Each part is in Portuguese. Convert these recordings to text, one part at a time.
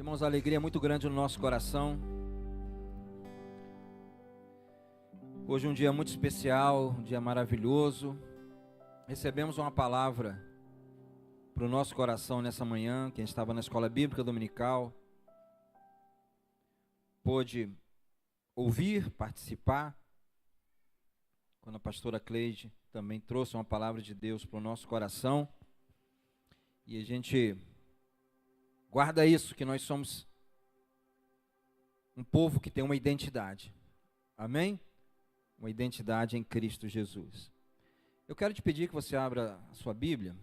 Irmãos, a alegria é muito grande no nosso coração. Hoje é um dia muito especial, um dia maravilhoso. Recebemos uma palavra para o nosso coração nessa manhã. Quem estava na escola bíblica dominical pôde ouvir, participar. Quando a pastora Cleide também trouxe uma palavra de Deus para o nosso coração. E a gente guarda isso, que nós somos um povo que tem uma identidade. Amém? Uma identidade em Cristo Jesus. Eu quero te pedir que você abra a sua Bíblia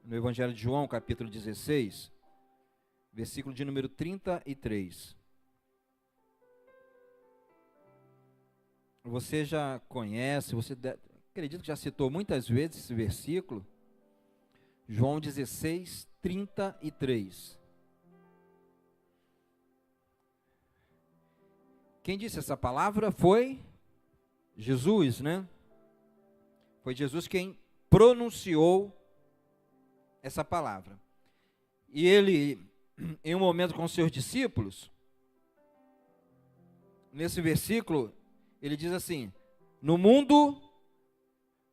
no Evangelho de João, capítulo 16, versículo de número 33. Você já conhece, acredito que já citou muitas vezes esse versículo. João 16, 33. Quem disse essa palavra foi Jesus, né? Foi Jesus quem pronunciou essa palavra. E ele, em um momento com os seus discípulos, nesse versículo, ele diz assim: no mundo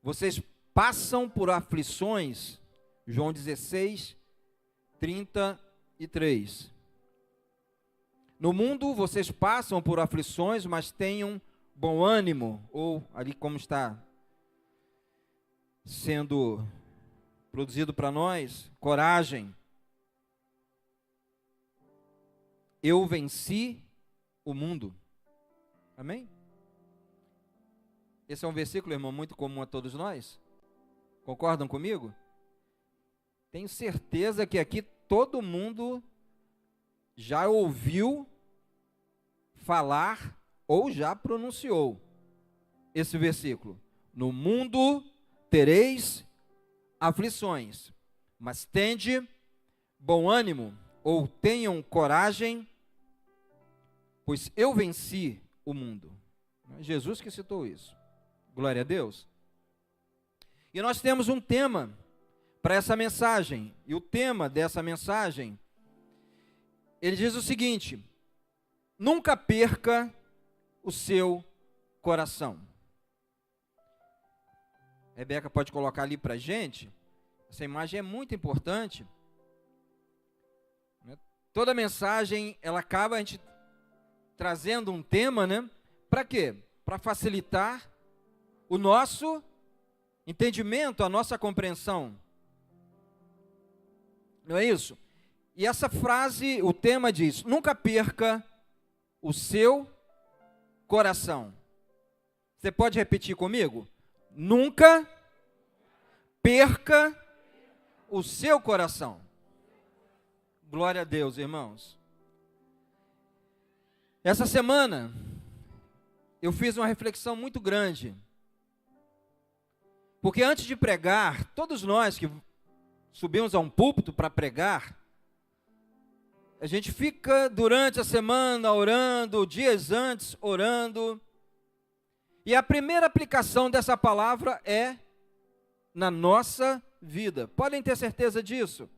vocês passam por aflições. João 16, 33. No mundo vocês passam por aflições, mas tenham bom ânimo, ou ali como está sendo produzido para nós, coragem. Eu venci o mundo. Amém? Esse é um versículo, irmão, muito comum a todos nós. Concordam comigo? Tenho certeza que aqui todo mundo já ouviu falar ou já pronunciou esse versículo. No mundo tereis aflições, mas tende bom ânimo, ou tenham coragem, pois eu venci o mundo. Jesus que citou isso. Glória a Deus. E nós temos um tema para essa mensagem, e o tema dessa mensagem, ele diz o seguinte: nunca perca o seu coração. Rebeca pode colocar ali para a gente, essa imagem é muito importante. Toda mensagem, ela acaba a gente trazendo um tema, né? Para quê? Para facilitar o nosso entendimento, a nossa compreensão. Não é isso? E essa frase, o tema diz: nunca perca o seu coração. Você pode repetir comigo? Nunca perca o seu coração. Glória a Deus, irmãos. Essa semana, eu fiz uma reflexão muito grande. Porque antes de pregar, todos nós que subimos a um púlpito para pregar, a gente fica durante a semana orando, dias antes orando, e a primeira aplicação dessa palavra é na nossa vida. Podem ter certeza disso.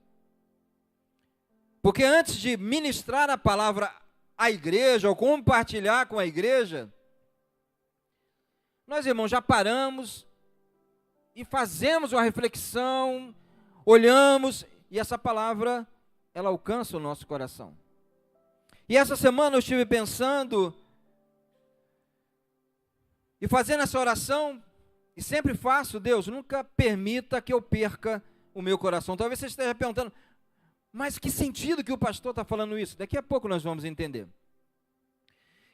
Porque antes de ministrar a palavra à igreja, ou compartilhar com a igreja, nós, irmãos, já paramos e fazemos uma reflexão, olhamos, e essa palavra, ela alcança o nosso coração. E essa semana eu estive pensando e fazendo essa oração, e sempre faço: Deus, nunca permita que eu perca o meu coração. Talvez você esteja perguntando: mas que sentido que o pastor está falando isso? Daqui a pouco nós vamos entender.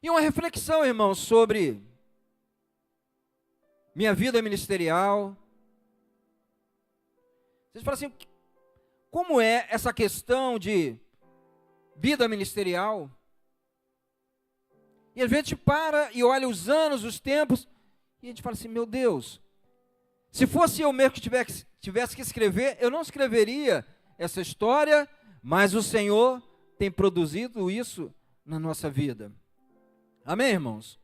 E uma reflexão, irmão, sobre minha vida ministerial. Vocês falam assim: como é essa questão de vida ministerial? E a gente para e olha os anos, os tempos, e a gente fala assim: meu Deus, se fosse eu mesmo que tivesse que escrever, eu não escreveria essa história, mas o Senhor tem produzido isso na nossa vida. Amém, irmãos?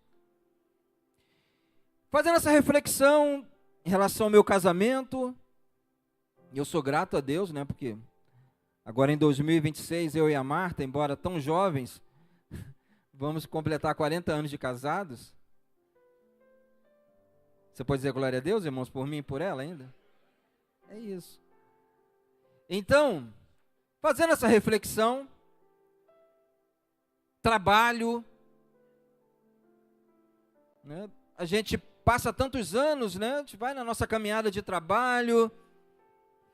Fazendo essa reflexão em relação ao meu casamento, eu sou grato a Deus, né, porque Agora em 2026, eu e a Marta, embora tão jovens, vamos completar 40 anos de casados. Você pode dizer glória a Deus, irmãos, por mim e por ela ainda? É isso. Então, fazendo essa reflexão, trabalho, né? A gente passa tantos anos, né? A gente vai na nossa caminhada de trabalho,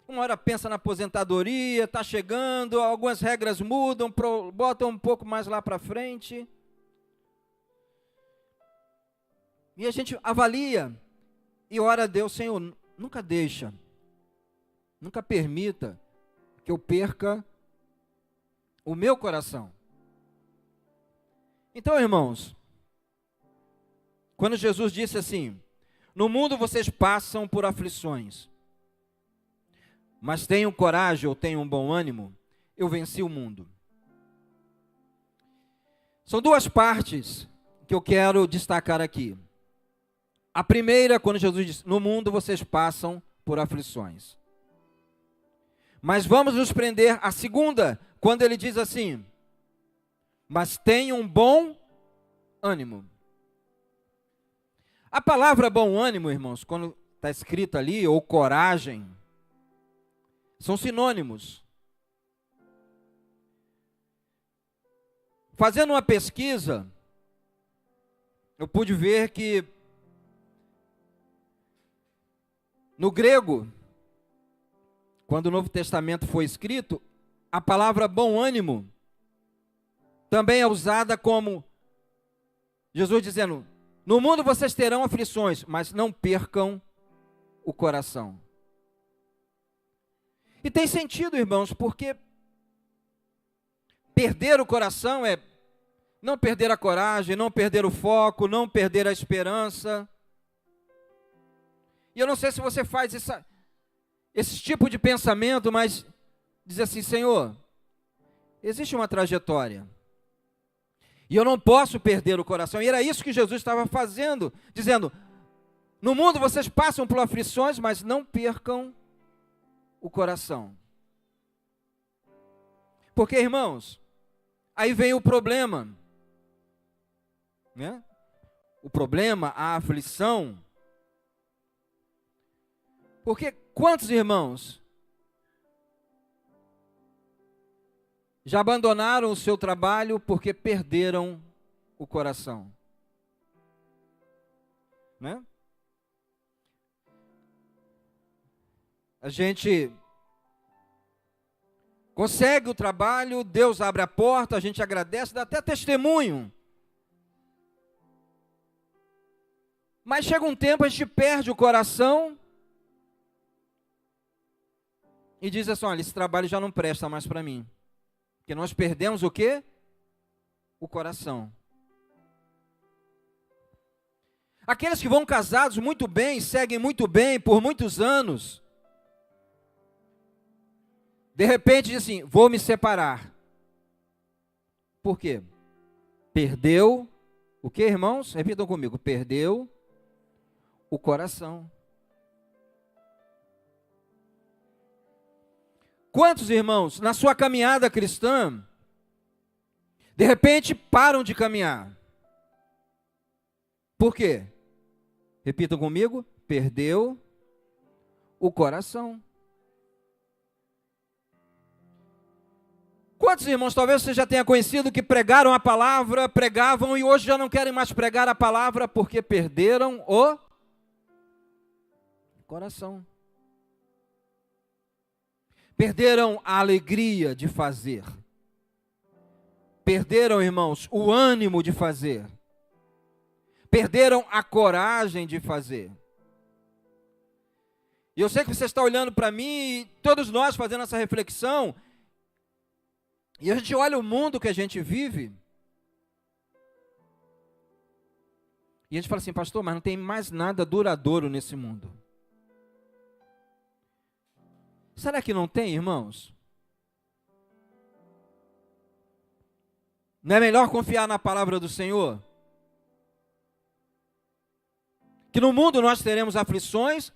uma hora pensa na aposentadoria, está chegando, algumas regras mudam, botam um pouco mais lá para frente. E a gente avalia e ora a Deus, Senhor, nunca deixa, nunca permita que eu perca o meu coração. Então, irmãos, quando Jesus disse assim, no mundo vocês passam por aflições, mas tenham coragem ou tenham bom ânimo, eu venci o mundo. São duas partes que eu quero destacar aqui. A primeira, quando Jesus disse, no mundo vocês passam por aflições. Mas vamos nos prender à segunda, quando ele diz assim, mas tenham bom ânimo. A palavra bom ânimo, irmãos, quando está escrito ali, ou coragem, são sinônimos. Fazendo uma pesquisa, eu pude ver que no grego, quando o Novo Testamento foi escrito, a palavra bom ânimo também é usada como Jesus dizendo, no mundo vocês terão aflições, mas não percam o coração. E tem sentido, irmãos, porque perder o coração é não perder a coragem, não perder o foco, não perder a esperança. E eu não sei se você faz esse tipo de pensamento, mas diz assim, Senhor, existe uma trajetória. E eu não posso perder o coração. E era isso que Jesus estava fazendo, dizendo, no mundo vocês passam por aflições, mas não percam o coração. Porque, irmãos, aí vem o problema, né? O problema, a aflição. Porque quantos irmãos já abandonaram o seu trabalho porque perderam o coração? Né? A gente consegue o trabalho, Deus abre a porta, a gente agradece, dá até testemunho. Mas chega um tempo, a gente perde o coração e diz assim, olha, esse trabalho já não presta mais para mim. Porque nós perdemos o quê? O coração. Aqueles que vão casados muito bem, seguem muito bem por muitos anos, de repente diz assim, vou me separar. Por quê? Perdeu o quê, irmãos? Repitam comigo, perdeu o coração. Quantos irmãos, na sua caminhada cristã, de repente param de caminhar? Por quê? Repitam comigo, perdeu o coração. Quantos irmãos, talvez você já tenha conhecido, que pregaram a palavra, pregavam e hoje já não querem mais pregar a palavra porque perderam o coração. Perderam a alegria de fazer. Perderam, irmãos, o ânimo de fazer. Perderam a coragem de fazer. E eu sei que você está olhando para mim e todos nós fazendo essa reflexão. E a gente olha o mundo que a gente vive. E a gente fala assim, pastor, mas não tem mais nada duradouro nesse mundo. Será que não tem, irmãos? Não é melhor confiar na palavra do Senhor? Que no mundo nós teremos aflições,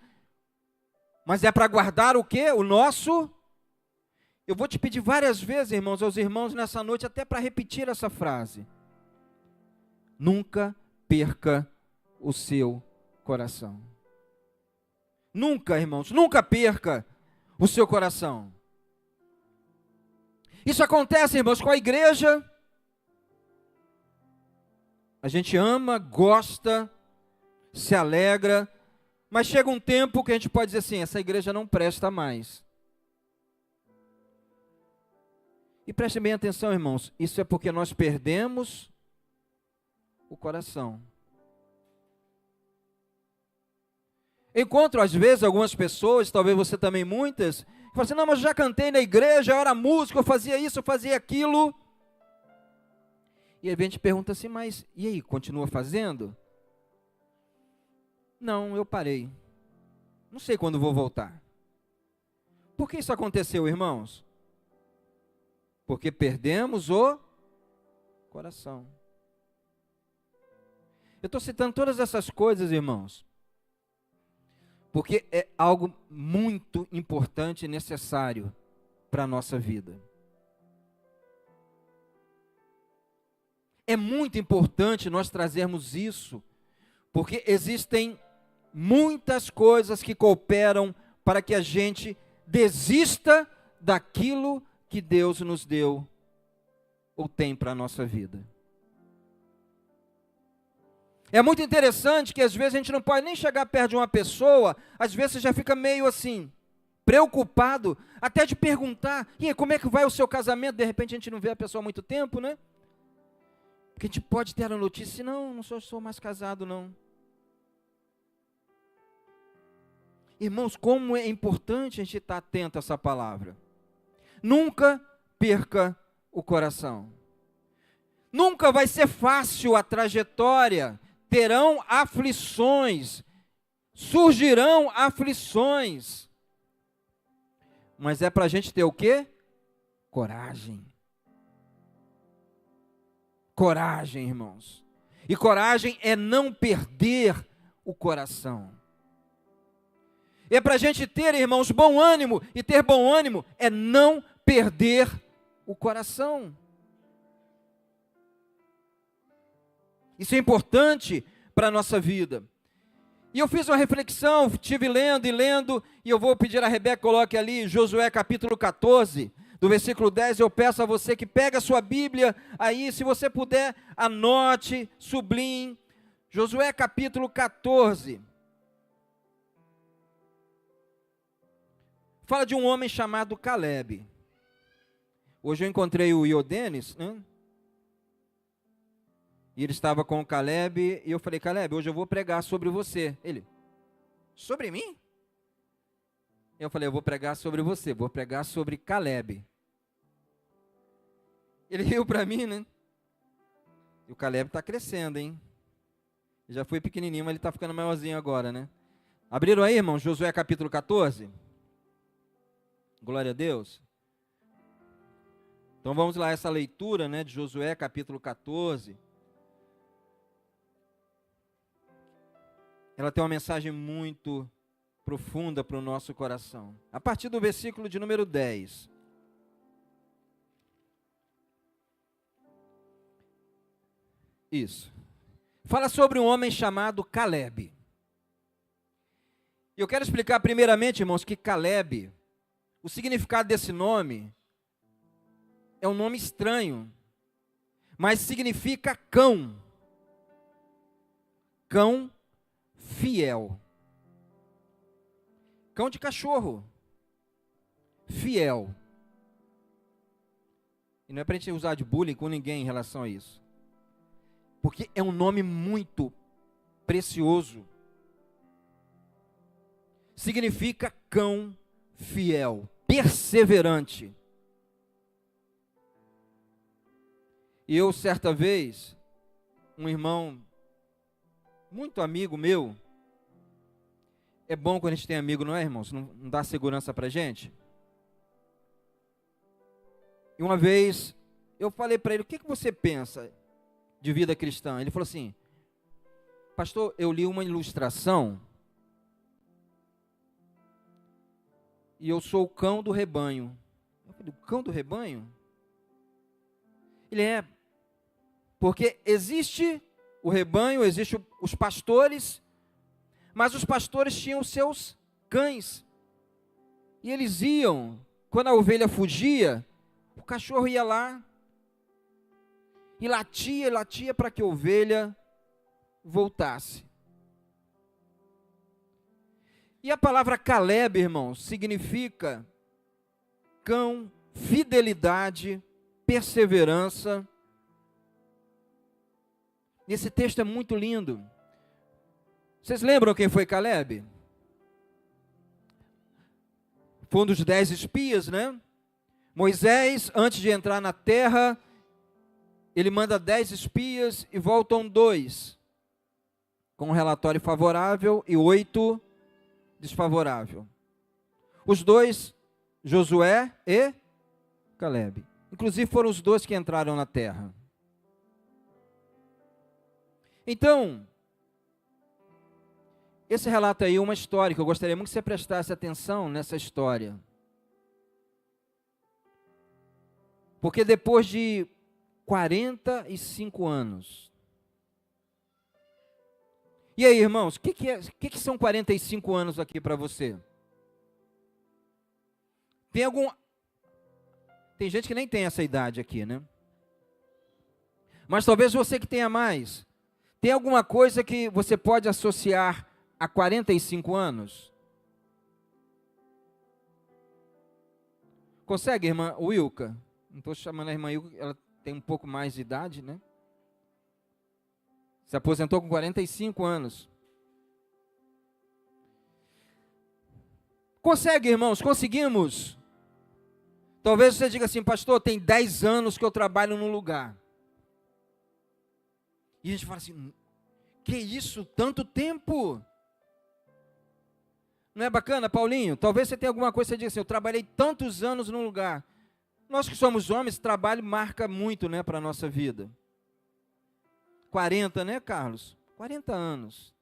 mas é para guardar o quê? O nosso Eu vou te pedir várias vezes, irmãos, aos irmãos nessa noite, até para repetir essa frase. Nunca perca o seu coração. Nunca, irmãos, nunca perca o seu coração. Isso acontece, irmãos, com a igreja. A gente ama, gosta, se alegra, mas chega um tempo que a gente pode dizer assim, essa igreja não presta mais. E prestem bem atenção, irmãos, isso é porque nós perdemos o coração. Encontro, às vezes, algumas pessoas, talvez você também muitas, que falam assim, não, mas eu já cantei na igreja, eu era músico, eu fazia isso, eu fazia aquilo. E aí a gente pergunta assim, mas e aí, continua fazendo? Não, eu parei. Não sei quando vou voltar. Por que isso aconteceu, irmãos? Porque perdemos o coração. Eu estou citando todas essas coisas, irmãos, porque é algo muito importante e necessário para a nossa vida. É muito importante nós trazermos isso, porque existem muitas coisas que cooperam para que a gente desista daquilo que Deus nos deu ou tem para a nossa vida. É muito interessante que às vezes a gente não pode nem chegar perto de uma pessoa, às vezes você já fica meio assim, preocupado, até de perguntar, e aí, como é que vai o seu casamento? De repente a gente não vê a pessoa há muito tempo, né? Porque a gente pode ter a notícia, não sou mais casado, não. Irmãos, como é importante a gente estar atento a essa palavra. Nunca perca o coração. Nunca vai ser fácil a trajetória. Terão aflições. Surgirão aflições. Mas é para a gente ter o quê? Coragem. Coragem, irmãos. E coragem é não perder o coração. É para a gente ter, irmãos, bom ânimo. E ter bom ânimo é não perder o coração. Isso é importante para a nossa vida. E eu fiz uma reflexão, estive lendo, e eu vou pedir a Rebeca, coloque ali, Josué capítulo 14, do versículo 10, eu peço a você que pegue a sua Bíblia, aí, se você puder, anote, sublinhe, Josué capítulo 14. Fala de um homem chamado Calebe. Hoje eu encontrei o Iodenes, né? E ele estava com o Calebe, e eu falei, Calebe, hoje eu vou pregar sobre você. Ele, sobre mim? Eu falei, eu vou pregar sobre você, vou pregar sobre Calebe. Ele riu para mim, né? E o Calebe está crescendo, hein? Já foi pequenininho, mas ele está ficando maiorzinho agora, né? Abriram aí, irmão, Josué capítulo 14? Glória a Deus. Então vamos lá, essa leitura, né, de Josué capítulo 14. Ela tem uma mensagem muito profunda para o nosso coração. A partir do versículo de número 10. Isso. Fala sobre um homem chamado Calebe. Eu quero explicar primeiramente, irmãos, que Calebe, o significado desse nome é um nome estranho, mas significa cão. Cão fiel. Cão de cachorro. Fiel. E não é para a gente usar de bullying com ninguém em relação a isso. Porque é um nome muito precioso. Significa cão fiel, perseverante. E eu, certa vez, um irmão muito amigo meu, é bom quando a gente tem amigo, não é, irmãos? Não dá segurança pra gente? E uma vez, eu falei para ele, o que você pensa de vida cristã? Ele falou assim, pastor, eu li uma ilustração, e eu sou o cão do rebanho. Eu falei, O cão do rebanho? Ele é, porque existe o rebanho, existem os pastores, mas os pastores tinham seus cães. E eles iam, quando a ovelha fugia, o cachorro ia lá e latia para que a ovelha voltasse. E a palavra Caleb, irmãos, significa cão, fidelidade, perseverança. Esse texto é muito lindo. Vocês lembram quem foi Caleb? Foi um dos 10 espias, né? Moisés, antes de entrar na terra, ele manda 10 espias e voltam 2, com um relatório favorável e 8 desfavorável. Os 2, Josué e Caleb. Inclusive foram os 2 que entraram na terra. Então, esse relato aí é uma história que eu gostaria muito que você prestasse atenção nessa história. Porque depois de 45 anos. E aí, irmãos, o que são 45 anos aqui para você? Tem gente que nem tem essa idade aqui, né? Mas talvez você que tenha mais. Tem alguma coisa que você pode associar a 45 anos? Consegue, irmã Wilka? Não estou chamando a irmã Wilka, ela tem um pouco mais de idade, né? Se aposentou com 45 anos. Consegue, irmãos? Conseguimos? Talvez você diga assim, pastor, tem 10 anos que eu trabalho num lugar. E a gente fala assim, que isso, tanto tempo? Não é bacana, Paulinho? Talvez você tenha alguma coisa que você diga assim, eu trabalhei tantos anos num lugar. Nós que somos homens, trabalho marca muito, né, para a nossa vida. 40, né, Carlos? 40 anos.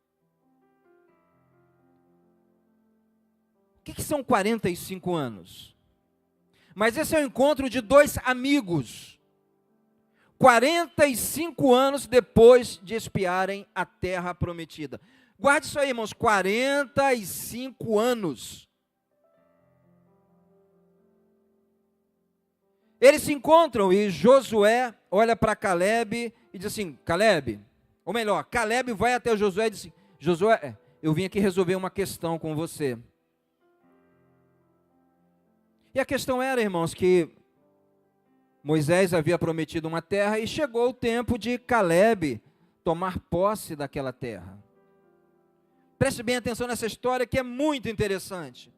O que são 45 anos? Mas esse é o encontro de 2 amigos. 45 anos depois de espiarem a terra prometida. Guarde isso aí, irmãos, 45 anos. Eles se encontram e Josué olha para Caleb e diz assim, Caleb, ou melhor, Caleb vai até Josué e diz assim, Josué, eu vim aqui resolver uma questão com você. E a questão era, irmãos, que Moisés havia prometido uma terra e chegou o tempo de Caleb tomar posse daquela terra. Preste bem atenção nessa história que é muito interessante.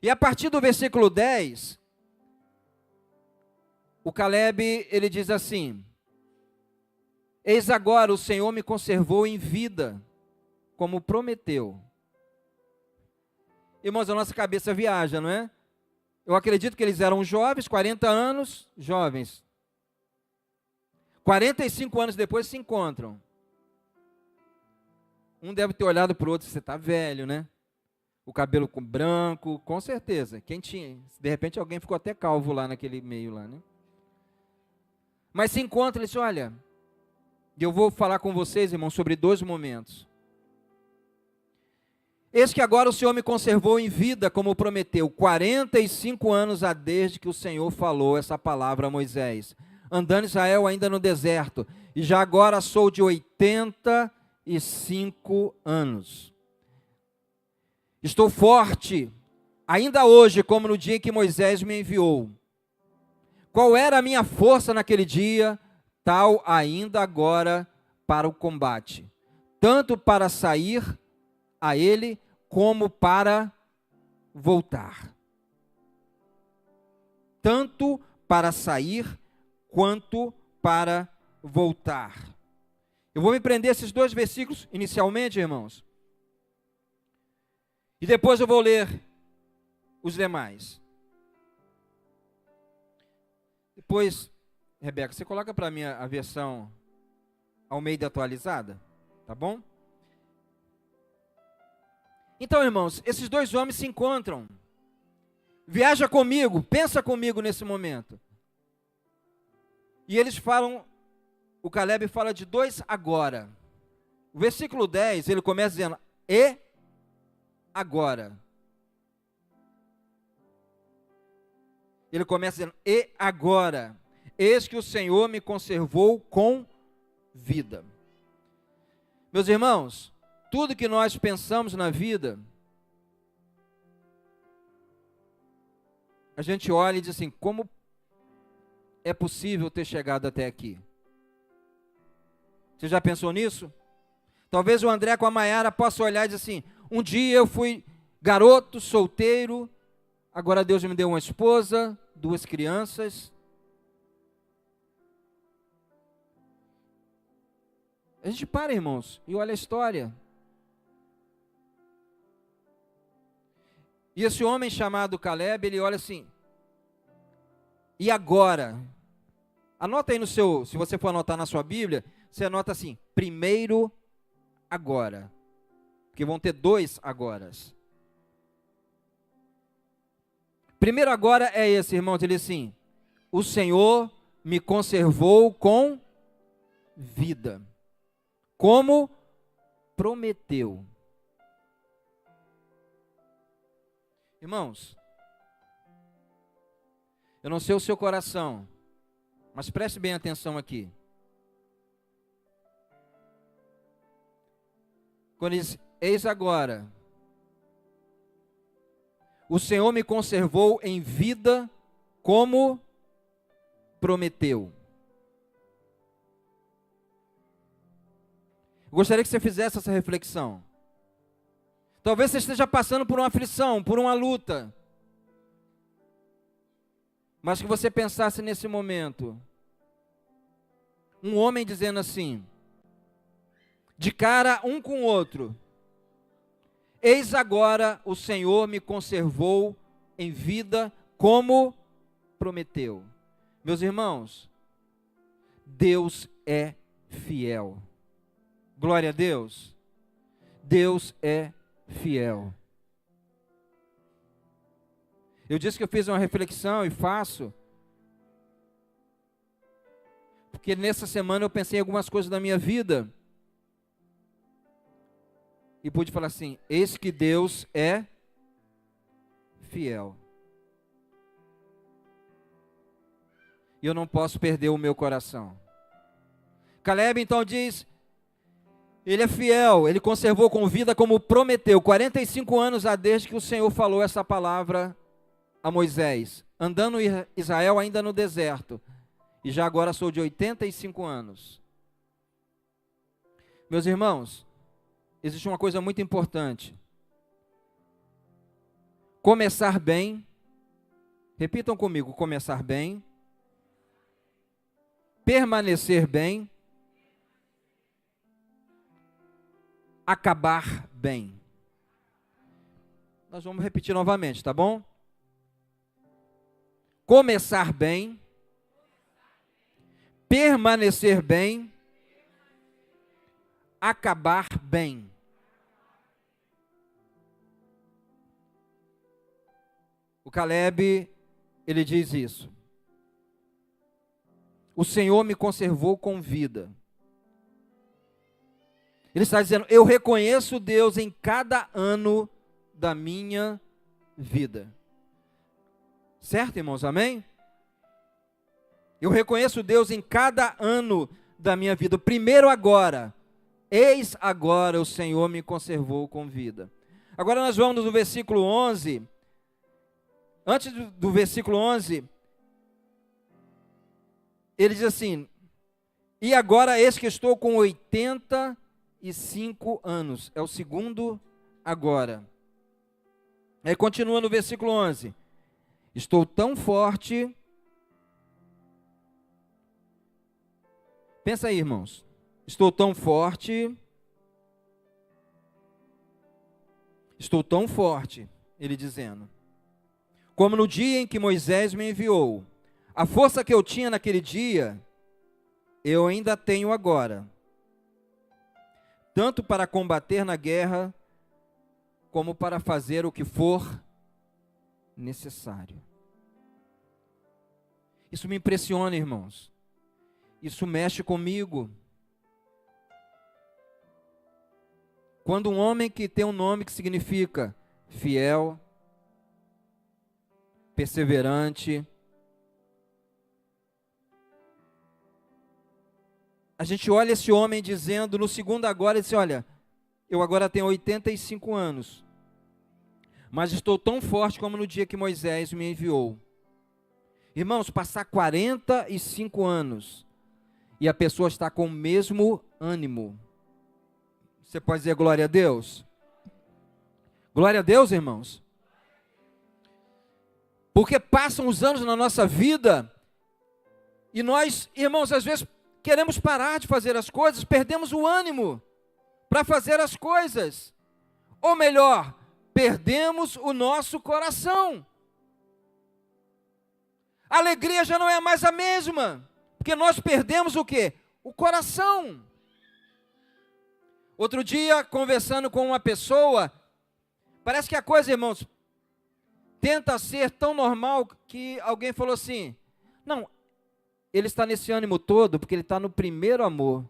E a partir do versículo 10, o Caleb, ele diz assim, eis agora o Senhor me conservou em vida, como prometeu. Irmãos, a nossa cabeça viaja, não é? Eu acredito que eles eram jovens, 40 anos, jovens. 45 anos depois se encontram. Um deve ter olhado para o outro, você está velho, né? O cabelo branco, com certeza. Quem tinha? De repente alguém ficou até calvo lá naquele meio lá, né? Mas se encontra e diz, olha, eu vou falar com vocês, irmãos, sobre 2 momentos. Eis que agora o Senhor me conservou em vida, como prometeu, 45 anos há desde que o Senhor falou essa palavra a Moisés, andando Israel ainda no deserto, e já agora sou de 85 anos. Estou forte, ainda hoje, como no dia em que Moisés me enviou. Qual era a minha força naquele dia, tal ainda agora para o combate, tanto para sair a ele, como para voltar. Tanto para sair, quanto para voltar. Eu vou me prender a esses 2 versículos, inicialmente, irmãos. E depois eu vou ler os demais. Depois, Rebeca, você coloca para mim a versão Almeida atualizada, tá bom? Então, irmãos, esses 2 homens se encontram. Viaja comigo, pensa comigo nesse momento. E eles falam, o Caleb fala de 2 agora. O versículo 10, ele começa dizendo, e agora. Ele começa dizendo, e agora, eis que o Senhor me conservou com vida. Meus irmãos, tudo que nós pensamos na vida, a gente olha e diz assim, como é possível ter chegado até aqui? Você já pensou nisso? Talvez o André com a Maiara possa olhar e dizer assim, um dia eu fui garoto, solteiro, agora Deus me deu uma esposa, 2 crianças. A gente para, irmãos, e olha a história. E esse homem chamado Caleb, ele olha assim, e agora? Anota aí no seu, se você for anotar na sua Bíblia, você anota assim, primeiro agora. Porque vão ter 2 agoras. Primeiro agora é esse, irmãos, ele diz assim, o Senhor me conservou com vida, como prometeu. Irmãos, eu não sei o seu coração, mas preste bem atenção aqui. Quando diz, eis agora, o Senhor me conservou em vida como prometeu. Eu gostaria que você fizesse essa reflexão. Talvez você esteja passando por uma aflição, por uma luta. Mas que você pensasse nesse momento. Um homem dizendo assim, de cara um com o outro. Eis agora o Senhor me conservou em vida como prometeu. Meus irmãos, Deus é fiel. Glória a Deus. Deus é fiel. Eu disse que eu fiz uma reflexão e faço, porque nessa semana eu pensei em algumas coisas da minha vida, e pude falar assim, eis que Deus é fiel. E eu não posso perder o meu coração. Caleb então diz, ele é fiel, ele conservou com vida como prometeu. 45 anos há desde que o Senhor falou essa palavra a Moisés, andando Israel ainda no deserto. E já agora sou de 85 anos. Meus irmãos, existe uma coisa muito importante. Começar bem, repitam comigo, começar bem, permanecer bem, acabar bem. Nós vamos repetir novamente, tá bom? Começar bem, permanecer bem, acabar bem. O Caleb, ele diz isso. O Senhor me conservou com vida. Ele está dizendo, eu reconheço Deus em cada ano da minha vida. Certo, irmãos? Amém? Eu reconheço Deus em cada ano da minha vida. Primeiro agora, eis agora o Senhor me conservou com vida. Agora nós vamos no versículo 11. Antes do versículo 11, ele diz assim, e agora eis que estou com 85 anos. É o segundo agora. Aí continua no versículo 11. Estou tão forte. Pensa aí, irmãos. Estou tão forte. Estou tão forte, ele dizendo, como no dia em que Moisés me enviou. A força que eu tinha naquele dia, eu ainda tenho agora. Tanto para combater na guerra, como para fazer o que for necessário. Isso me impressiona, irmãos. Isso mexe comigo. Quando um homem que tem um nome que significa fiel, perseverante, a gente olha esse homem dizendo, no segundo agora, ele diz, olha, eu agora tenho 85 anos, mas estou tão forte como no dia que Moisés me enviou. Irmãos, passar 45 anos e a pessoa está com o mesmo ânimo. Você pode dizer glória a Deus? Glória a Deus, irmãos. Porque passam os anos na nossa vida e nós, irmãos, às vezes queremos parar de fazer as coisas, perdemos o ânimo para fazer as coisas. Ou melhor, perdemos o nosso coração. A alegria já não é mais a mesma, porque nós perdemos o quê? O coração. Outro dia, conversando com uma pessoa, parece que a coisa, irmãos, tenta ser tão normal que alguém falou assim, não, ele está nesse ânimo todo porque ele está no primeiro amor.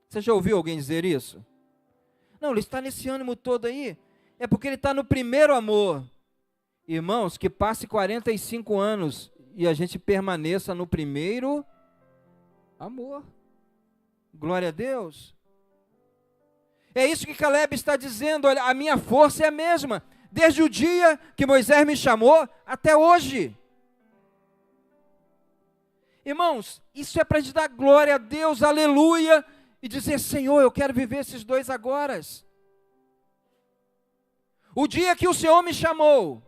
Você já ouviu alguém dizer isso? Não, ele está nesse ânimo todo aí, é porque ele está no primeiro amor. Irmãos, que passe 45 anos e a gente permaneça no primeiro amor. Glória a Deus. É isso que Caleb está dizendo, olha, a minha força é a mesma, desde o dia que Moisés me chamou até hoje. Irmãos, isso é para te dar glória a Deus, aleluia, e dizer, Senhor, eu quero viver esses dois agora. O dia que o Senhor me chamou,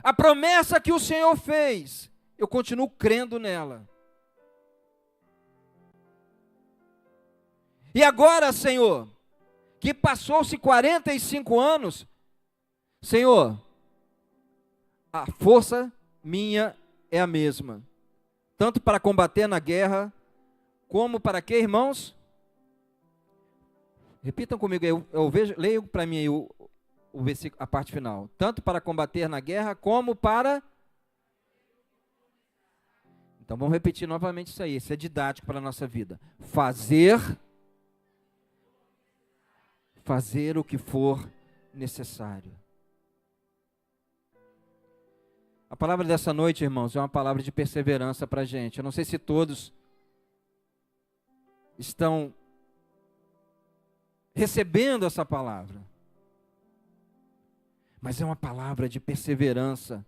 a promessa que o Senhor fez, eu continuo crendo nela. E agora, Senhor, que passou-se 45 anos, Senhor, a força minha é a mesma, tanto para combater na guerra, como para quê, irmãos? Repitam comigo aí, eu vejo, leio para mim aí o versículo, a parte final. Tanto para combater na guerra, como para... Então vamos repetir novamente isso aí, isso é didático para a nossa vida. Fazer o que for necessário. A palavra dessa noite, irmãos, é uma palavra de perseverança para a gente. Eu não sei se todos estão recebendo essa palavra, mas é uma palavra de perseverança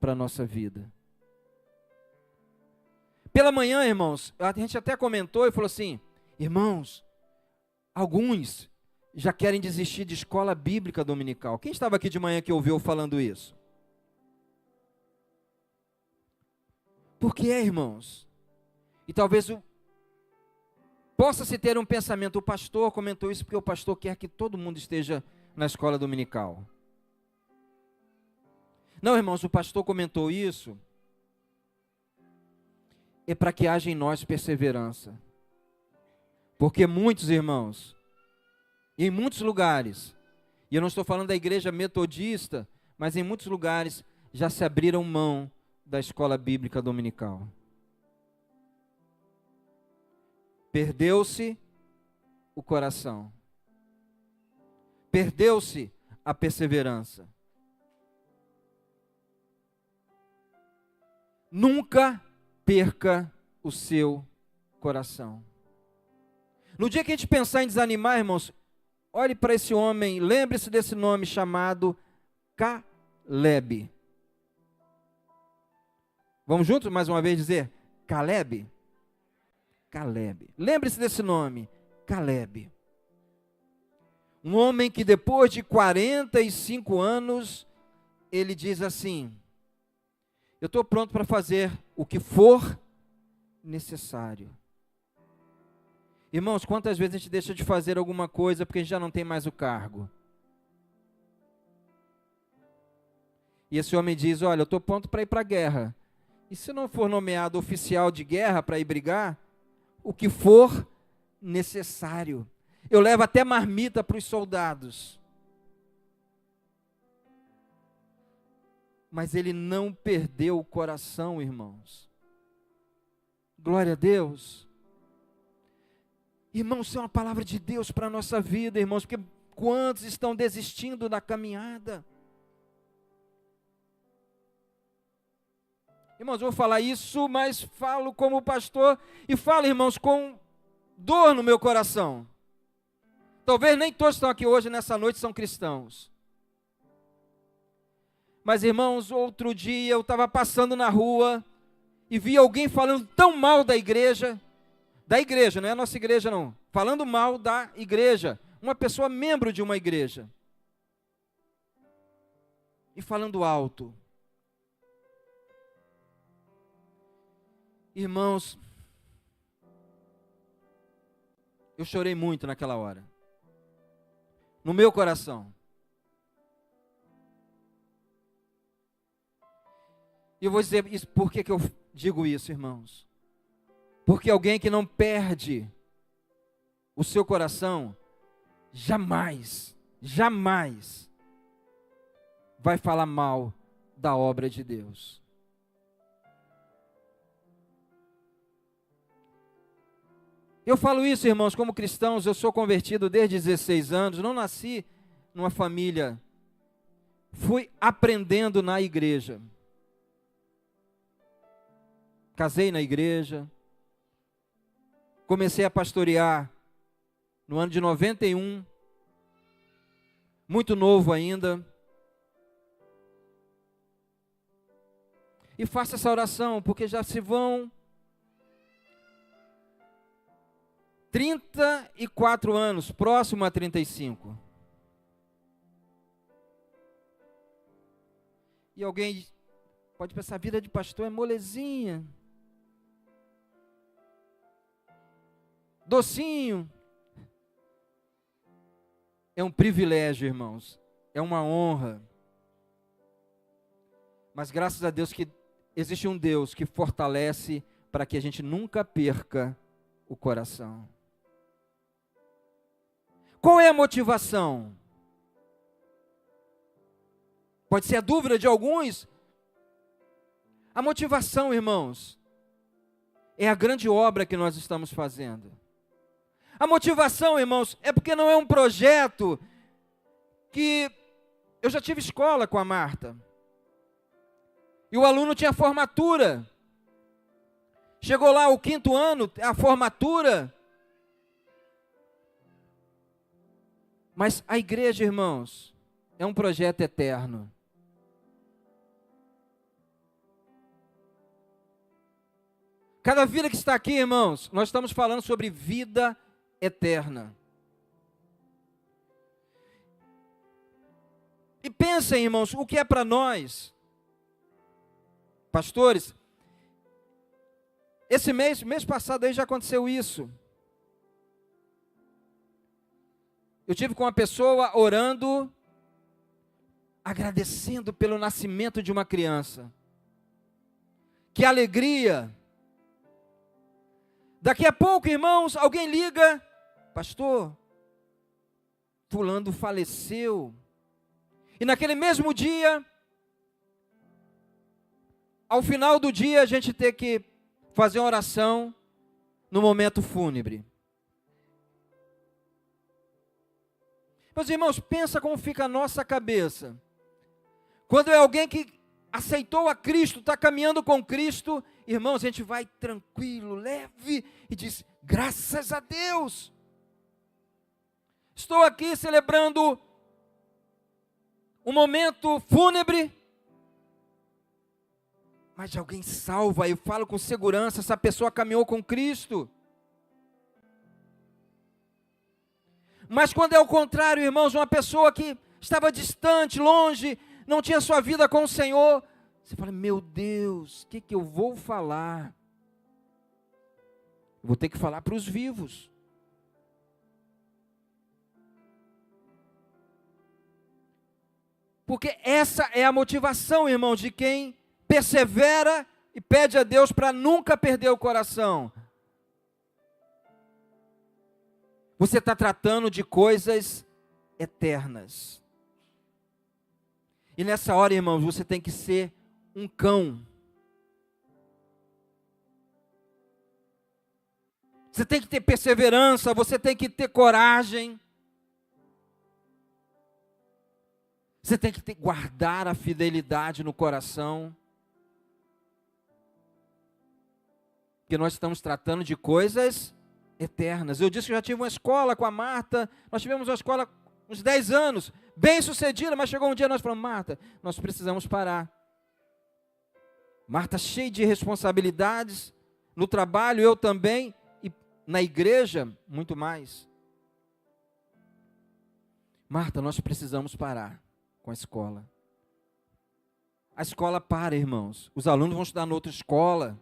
para a nossa vida. Pela manhã, irmãos, a gente até comentou e falou assim, irmãos, alguns já querem desistir de escola bíblica dominical. Quem estava aqui de manhã que ouviu falando isso? Por que, irmãos? E talvez possa-se ter um pensamento, o pastor comentou isso porque o pastor quer que todo mundo esteja na escola dominical. Não, irmãos, o pastor comentou isso, é para que haja em nós perseverança. Porque muitos, irmãos, em muitos lugares, e eu não estou falando da igreja metodista, mas em muitos lugares já se abriram mão da escola bíblica dominical. Perdeu-se o coração. Perdeu-se a perseverança. Nunca perca o seu coração. No dia que a gente pensar em desanimar, irmãos, olhe para esse homem, lembre-se desse nome chamado Caleb. Vamos juntos mais uma vez dizer Caleb? Caleb. Lembre-se desse nome, Caleb. Um homem que depois de 45 anos, ele diz assim, eu estou pronto para fazer o que for necessário. Irmãos, quantas vezes a gente deixa de fazer alguma coisa porque a gente já não tem mais o cargo? E esse homem diz, olha, eu estou pronto para ir para a guerra. E se não for nomeado oficial de guerra para ir brigar, o que for necessário. Eu levo até marmita para os soldados. mas ele não perdeu o coração, irmãos. Glória a Deus. Irmãos, isso é uma palavra de Deus para a nossa vida, irmãos, porque quantos estão desistindo da caminhada? Irmãos, eu vou falar isso, mas falo como pastor e falo, irmãos, com dor no meu coração. Talvez nem todos que estão aqui hoje, nessa noite, são cristãos. Mas, irmãos, outro dia eu estava passando na rua e vi alguém falando tão mal da igreja, não é a nossa igreja não, falando mal da igreja, uma pessoa membro de uma igreja, e falando alto. Irmãos, eu chorei muito naquela hora, no meu coração. E eu vou dizer isso, por que eu digo isso, irmãos? Porque alguém que não perde o seu coração, jamais vai falar mal da obra de Deus. Eu falo isso, irmãos, como cristãos, eu sou convertido desde 16 anos, não nasci numa família, fui aprendendo na igreja. Casei na igreja, comecei a pastorear no ano de 91, muito novo ainda. E faço essa oração, porque já se vão 34 anos, próximo a 35. E alguém pode pensar, a vida de pastor é molezinha, docinho. É um privilégio, irmãos, é uma honra. Mas graças a Deus que existe um Deus que fortalece para que a gente nunca perca o coração. Qual é a motivação? Pode ser a dúvida de alguns. A motivação, irmãos, é a grande obra que nós estamos fazendo. A motivação, irmãos, é porque não é um projeto que... Eu já tive escola com a Marta. E o aluno tinha formatura. Chegou lá o 5º ano, a formatura. Mas a igreja, irmãos, é um projeto eterno. Cada vida que está aqui, irmãos, nós estamos falando sobre vida eterna. E pensem, irmãos, o que é para nós, pastores, esse mês passado aí já aconteceu isso. Eu tive com uma pessoa orando, agradecendo pelo nascimento de uma criança. Que alegria! Daqui a pouco, irmãos, alguém liga, pastor, fulano faleceu. E naquele mesmo dia, ao final do dia, a gente tem que fazer uma oração no momento fúnebre. Meus irmãos, pensa como fica a nossa cabeça. Quando é alguém que aceitou a Cristo, está caminhando com Cristo, irmãos, a gente vai tranquilo, leve, e diz, graças a Deus. Estou aqui celebrando um momento fúnebre, mas de alguém salva, eu falo com segurança, essa pessoa caminhou com Cristo. Mas quando é o contrário, irmãos, uma pessoa que estava distante, longe, não tinha sua vida com o Senhor, você fala, meu Deus, o que eu vou falar? Eu vou ter que falar para os vivos. Porque essa é a motivação, irmãos, de quem persevera e pede a Deus para nunca perder o coração. Você está tratando de coisas eternas. E nessa hora, irmãos, você tem que ser um cão. Você tem que ter perseverança, você tem que ter coragem. Você tem que guardar a fidelidade no coração. Porque nós estamos tratando de coisas eternas. Eu disse que eu já tive uma escola com a Marta. Nós tivemos uma escola uns 10 anos, bem sucedida, mas chegou um dia nós falamos, Marta, nós precisamos parar. Marta cheia de responsabilidades, no trabalho, eu também, e na igreja, muito mais. Marta, nós precisamos parar com a escola. A escola para, irmãos. Os alunos vão estudar em outra escola.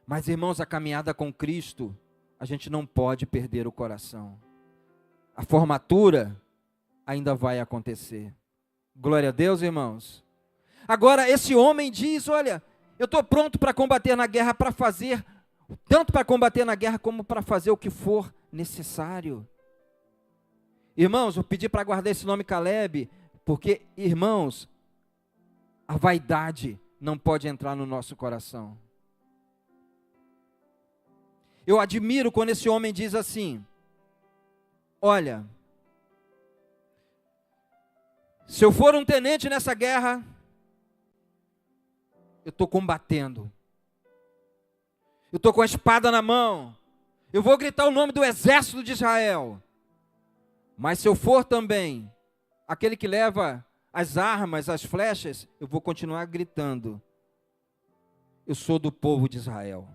Mas, irmãos, a caminhada com Cristo, a gente não pode perder o coração. A formatura ainda vai acontecer. Glória a Deus, irmãos. Agora, esse homem diz, olha, eu estou pronto para combater na guerra, para fazer, tanto para combater na guerra, como para fazer o que for necessário. Irmãos, eu pedi para guardar esse nome Caleb, porque, irmãos, a vaidade não pode entrar no nosso coração. Eu admiro quando esse homem diz assim, olha, se eu for um tenente nessa guerra, eu estou combatendo. Eu estou com a espada na mão. Eu vou gritar o nome do exército de Israel. Mas se eu for também aquele que leva as armas, as flechas, eu vou continuar gritando. Eu sou do povo de Israel.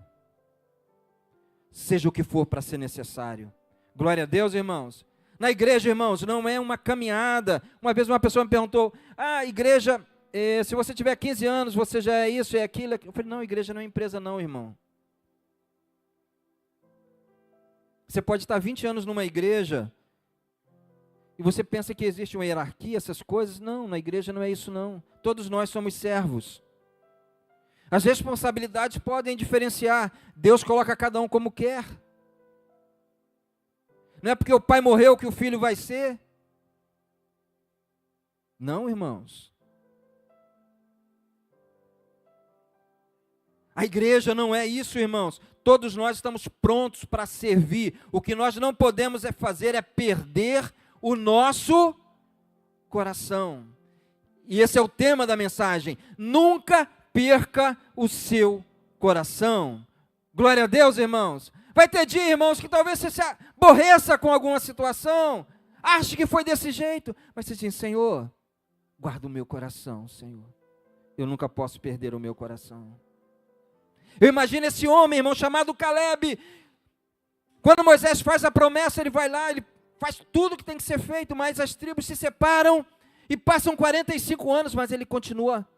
Seja o que for para ser necessário. Glória a Deus, irmãos. Na igreja, irmãos, não é uma caminhada. Uma vez uma pessoa me perguntou, igreja, se você tiver 15 anos, você já é isso, é aquilo. Eu falei, não, igreja não é empresa não, irmão. Você pode estar 20 anos numa igreja, e você pensa que existe uma hierarquia, essas coisas. Não, na igreja não é isso não. Todos nós somos servos. As responsabilidades podem diferenciar. Deus coloca cada um como quer. Não é porque o pai morreu que o filho vai ser. Não, irmãos. A igreja não é isso, irmãos. Todos nós estamos prontos para servir. O que nós não podemos fazer é perder o nosso coração. E esse é o tema da mensagem. Nunca perca o seu coração. Glória a Deus, irmãos. Vai ter dia, irmãos, que talvez você se aborreça com alguma situação. Ache que foi desse jeito. Mas você diz, Senhor, guarda o meu coração, Senhor. Eu nunca posso perder o meu coração. Eu imagino esse homem, irmão, chamado Caleb. Quando Moisés faz a promessa, ele vai lá, ele faz tudo o que tem que ser feito, mas as tribos se separam e passam 45 anos, mas ele continua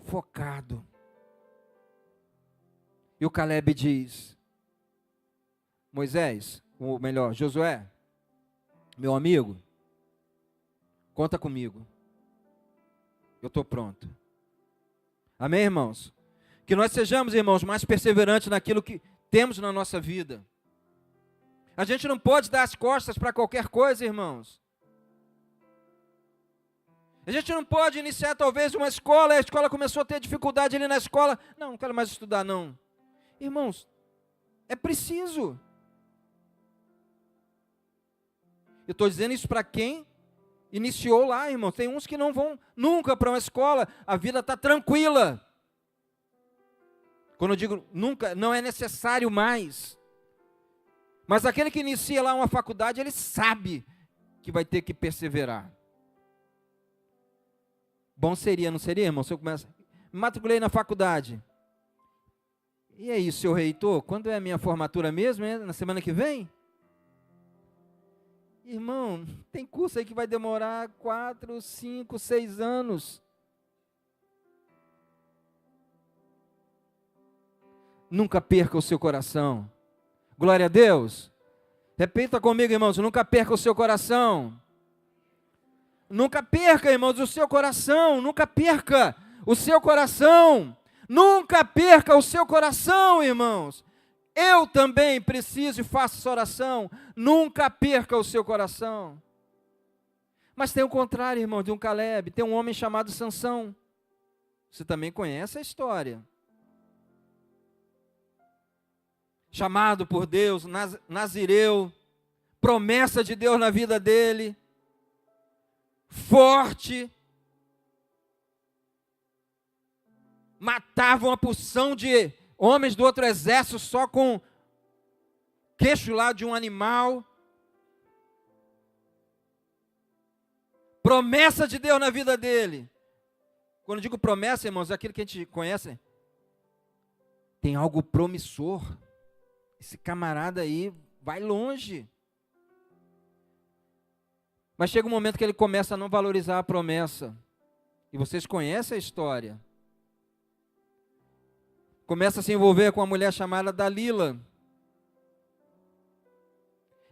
focado. E o Caleb diz, Moisés, ou melhor, Josué, meu amigo, conta comigo. Eu estou pronto. Amém, irmãos? Que nós sejamos, irmãos, mais perseverantes naquilo que temos na nossa vida. A gente não pode dar as costas para qualquer coisa, irmãos. A gente não pode iniciar talvez uma escola, e a escola começou a ter dificuldade ali na escola. Não quero mais estudar, não. Irmãos, é preciso. Eu estou dizendo isso para quem iniciou lá, irmão. Tem uns que não vão nunca para uma escola, a vida está tranquila. Quando eu digo nunca, não é necessário mais. Mas aquele que inicia lá uma faculdade, ele sabe que vai ter que perseverar. Bom seria, não seria, irmão? Se eu começo, me matriculei na faculdade. E aí, seu reitor, quando é a minha formatura mesmo? É na semana que vem? Irmão, tem curso aí que vai demorar 4, 5, 6 anos. Nunca perca o seu coração. Glória a Deus. Repita comigo, irmãos, nunca perca o seu coração. Nunca perca, irmãos, o seu coração. Nunca perca o seu coração. Nunca perca o seu coração, irmãos. Eu também preciso e faço essa oração. Nunca perca o seu coração. Mas tem o contrário, irmão, de um Caleb. Tem um homem chamado Sansão. Você também conhece a história. Chamado por Deus, nazireu, promessa de Deus na vida dele, forte, matava uma porção de homens do outro exército só com queixo lá de um animal. Promessa de Deus na vida dele. Quando eu digo promessa, irmãos, é aquilo que a gente conhece. Tem algo promissor. Esse camarada aí vai longe. Mas chega um momento que ele começa a não valorizar a promessa. E vocês conhecem a história. Começa a se envolver com uma mulher chamada Dalila.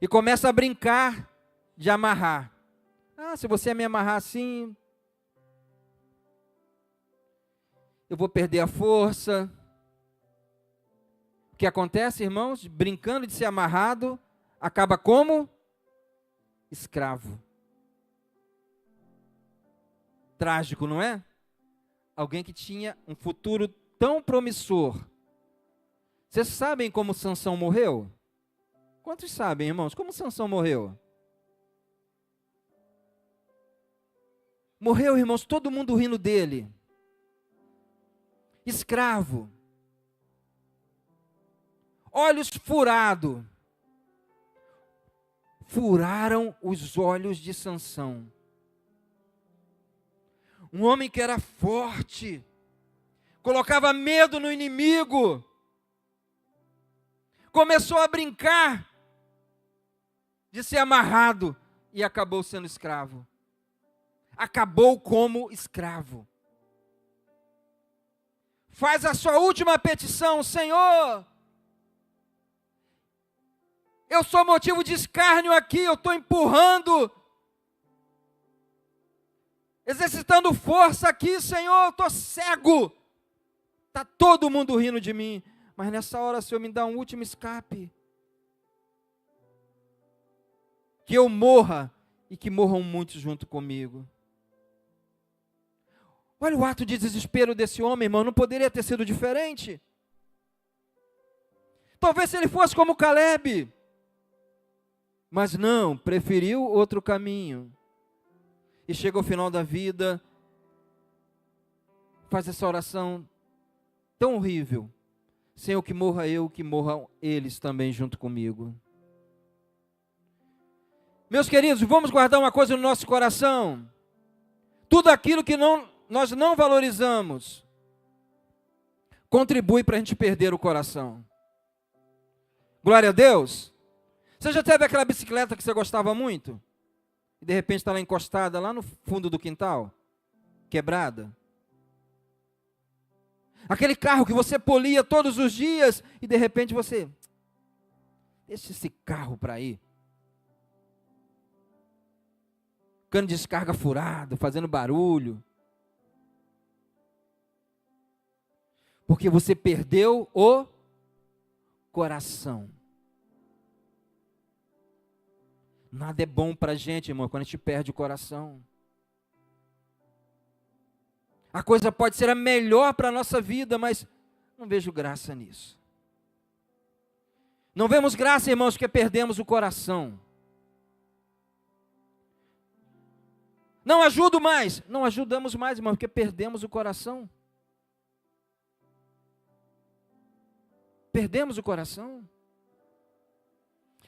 E começa a brincar de amarrar. Ah, se você me amarrar assim, eu vou perder a força. O que acontece, irmãos? Brincando de ser amarrado, acaba como? Escravo. Trágico, não é? Alguém que tinha um futuro tão promissor. Vocês sabem como Sansão morreu? Quantos sabem, irmãos? Como Sansão morreu? Morreu, irmãos, todo mundo rindo dele. Escravo. Olhos furados. Furaram os olhos de Sansão. Um homem que era forte, colocava medo no inimigo, começou a brincar de ser amarrado e acabou sendo escravo. Acabou como escravo. Faz a sua última petição: Senhor, eu sou motivo de escárnio aqui, eu estou empurrando, exercitando força aqui, Senhor, eu estou cego, está todo mundo rindo de mim, mas nessa hora, Senhor, me dá um último escape, que eu morra e que morram muitos junto comigo. Olha o ato de desespero desse homem, irmão, não poderia ter sido diferente. Talvez se ele fosse como Caleb, mas não, preferiu outro caminho. E chega ao final da vida, faz essa oração tão horrível: Senhor, que morra eu, que morram eles também junto comigo. Meus queridos, vamos guardar uma coisa no nosso coração: tudo aquilo que nós não valorizamos contribui para a gente perder o coração. Glória a Deus. Você já teve aquela bicicleta que você gostava muito? E de repente está lá encostada, lá no fundo do quintal, quebrada? Aquele carro que você polia todos os dias e de repente você, deixa esse carro para aí. Cano de descarga furado, fazendo barulho. Porque você perdeu o coração. Nada é bom para a gente, irmão, quando a gente perde o coração. A coisa pode ser a melhor para a nossa vida, mas não vejo graça nisso. Não vemos graça, irmãos, porque perdemos o coração. Não ajudo mais. Não ajudamos mais, irmão, porque perdemos o coração. Perdemos o coração.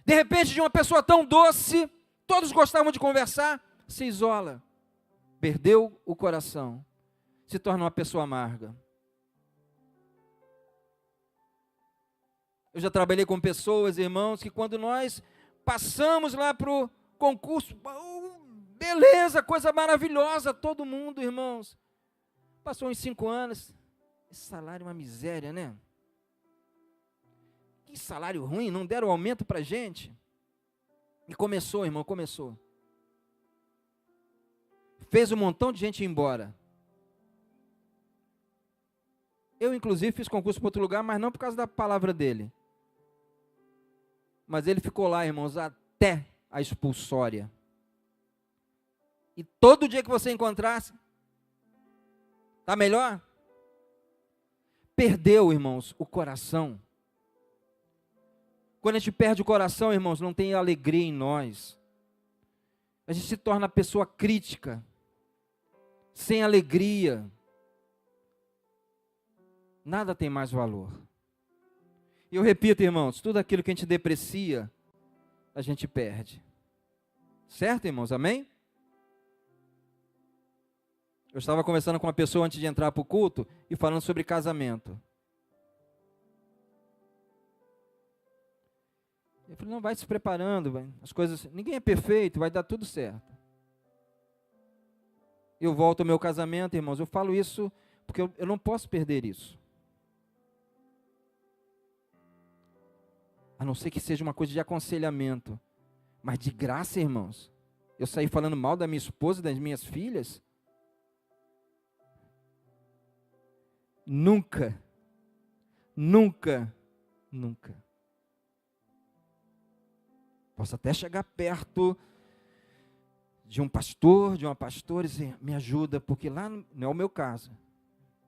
De repente, de uma pessoa tão doce, todos gostavam de conversar, se isola. Perdeu o coração. Se torna uma pessoa amarga. Eu já trabalhei com pessoas, irmãos, que quando nós passamos lá para o concurso, beleza, coisa maravilhosa, todo mundo, irmãos. Passou uns 5 anos, esse salário é uma miséria, né? Que salário ruim, não deram aumento para a gente. E começou, irmão, começou. Fez um montão de gente ir embora. Eu, inclusive, fiz concurso para outro lugar, mas não por causa da palavra dele. Mas ele ficou lá, irmãos, até a expulsória. e todo dia que você encontrasse, está melhor? Perdeu, irmãos, o coração. Quando a gente perde o coração, irmãos, não tem alegria em nós. A gente se torna pessoa crítica, sem alegria. Nada tem mais valor. E eu repito, irmãos, tudo aquilo que a gente deprecia, a gente perde. Certo, irmãos? Amém? Eu estava conversando com uma pessoa antes de entrar para o culto e falando sobre casamento. Eu falei, não, vai se preparando, as coisas, ninguém é perfeito, vai dar tudo certo. Eu volto ao meu casamento, irmãos, eu falo isso porque eu não posso perder isso. A não ser que seja uma coisa de aconselhamento. Mas de graça, irmãos, eu saí falando mal da minha esposa e das minhas filhas? Nunca, nunca, nunca. Posso até chegar perto de um pastor, de uma pastora e dizer, me ajuda, porque lá não é o meu caso.